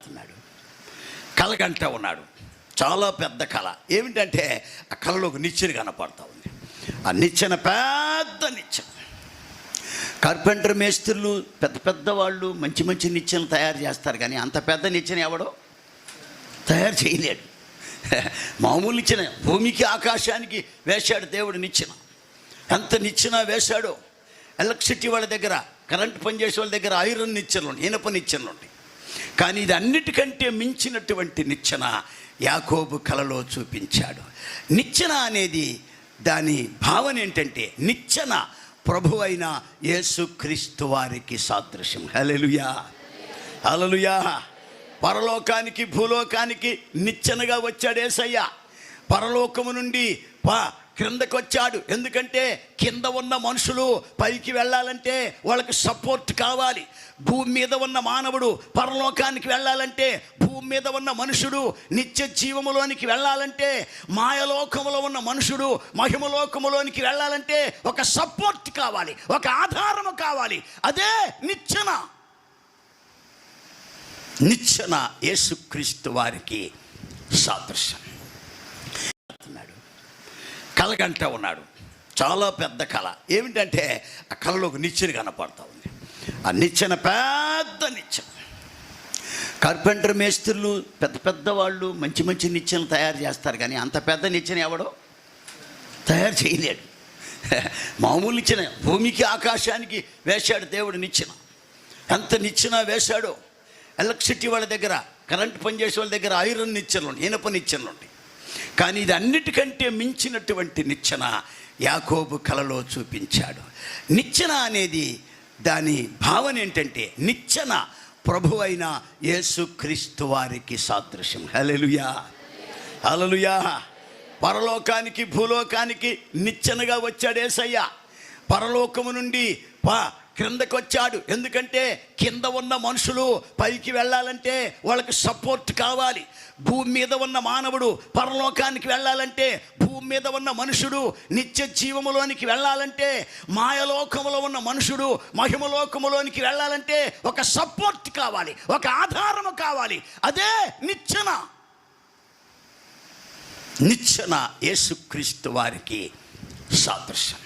ఉన్నాడు, కలగంట ఉన్నాడు. చాలా పెద్ద కళ. ఏమిటంటే ఆ కళలో ఒక నిచ్చెన కనపడతా ఉంది. ఆ నిచ్చెన పెద్ద నిచ్చెన. కార్పెంటర్ మేస్త్రులు పెద్ద పెద్ద వాళ్ళు మంచి మంచి నిచ్చెనలు తయారు చేస్తారు, కానీ అంత పెద్ద నిచ్చెన ఎవడో తయారు చేయలేడు. మామూలు నిచ్చెన, భూమికి ఆకాశానికి వేశాడు దేవుడు నిచ్చెన. ఎంత నిచ్చెన వేశాడో. ఎలక్ట్రిసిటీ వాళ్ళ దగ్గర, కరెంటు పనిచేసే వాళ్ళ దగ్గర ఐరన్ నిచ్చెనలు ఉంటాయి, ఇనప నిచ్చెనలు ఉంటాయి. కానీ ఇది అన్నిటికంటే మించినటువంటి నిచ్చెన యాకోబు కలలో చూపించాడు. నిచ్చెన అనేది దాని భావన ఏంటంటే, నిచ్చెన ప్రభు అయిన యేసుక్రీస్తు వారికి సాదృశ్యం. హల్లెలూయా, హల్లెలూయా. పరలోకానికి భూలోకానికి నిచ్చెనగా వచ్చాడు యేసయ్య. పరలోకము నుండి క్రిందకు వచ్చాడు. ఎందుకంటే కింద ఉన్న మనుషులు పైకి వెళ్ళాలంటే వాళ్ళకి సపోర్ట్ కావాలి. భూమి మీద ఉన్న మానవుడు పరలోకానికి వెళ్ళాలంటే, భూమి మీద ఉన్న మనుషుడు నిత్య జీవములోనికి వెళ్ళాలంటే, మాయలోకములో ఉన్న మనుషుడు మహిమలోకములోనికి వెళ్ళాలంటే ఒక సపోర్ట్ కావాలి, ఒక ఆధారము కావాలి. అదే నిచ్చెన. నిచ్చెన యేసుక్రీస్తు వారికి సాదృశ్యం. కలగంట ఉన్నాడు. చాలా పెద్ద కళ. ఏమిటంటే ఆ కళలో ఒక నిచ్చెన కనపడతా ఉంది. ఆ నిచ్చెన పెద్ద నిచ్చెన. కార్పెంటర్ మేస్త్రులు పెద్ద పెద్ద వాళ్ళు మంచి మంచి నిచ్చెనలు తయారు చేస్తారు, కానీ అంత పెద్ద నిచ్చెన ఎవడో తయారు చేయలేడు. మామూలు నిచ్చెన, భూమికి ఆకాశానికి వేశాడు దేవుడు నిచ్చెన. ఎంత నిచ్చెన వేశాడో. ఎలక్ట్రిసిటీ వాళ్ళ దగ్గర, కరెంటు పనిచేసే వాళ్ళ దగ్గర ఐరన్ నిచ్చెనలు ఉంటాయి, ఇనప నిచ్చెనలు ఉంటాయి. కానీ ఇది అన్నిటికంటే మించినటువంటి నిచ్చెన యాకోబు కలలో చూపించాడు. నిచ్చెన అనేది దాని భావన ఏంటంటే, నిచ్చెన ప్రభు అయిన యేసుక్రీస్తు వారికి సాదృశ్యం. హల్లెలూయా, హల్లెలూయా. పరలోకానికి భూలోకానికి నిచ్చెనగా వచ్చాడు యేసయ్య. పరలోకము నుండి క్రిందకు వచ్చాడు. ఎందుకంటే కింద ఉన్న మనుషులు పైకి వెళ్ళాలంటే వాళ్ళకి సపోర్ట్ కావాలి. భూమి మీద ఉన్న మానవుడు పరలోకానికి వెళ్ళాలంటే, భూమి మీద ఉన్న మనుషుడు నిత్య జీవములోనికి వెళ్ళాలంటే, మాయలోకములో ఉన్న మనుషుడు మహిమలోకములోనికి వెళ్ళాలంటే ఒక సపోర్ట్ కావాలి, ఒక ఆధారము కావాలి. అదే నిచ్చెన. నిచ్చెన యేసుక్రీస్తు వారికి సాదృశ్యం.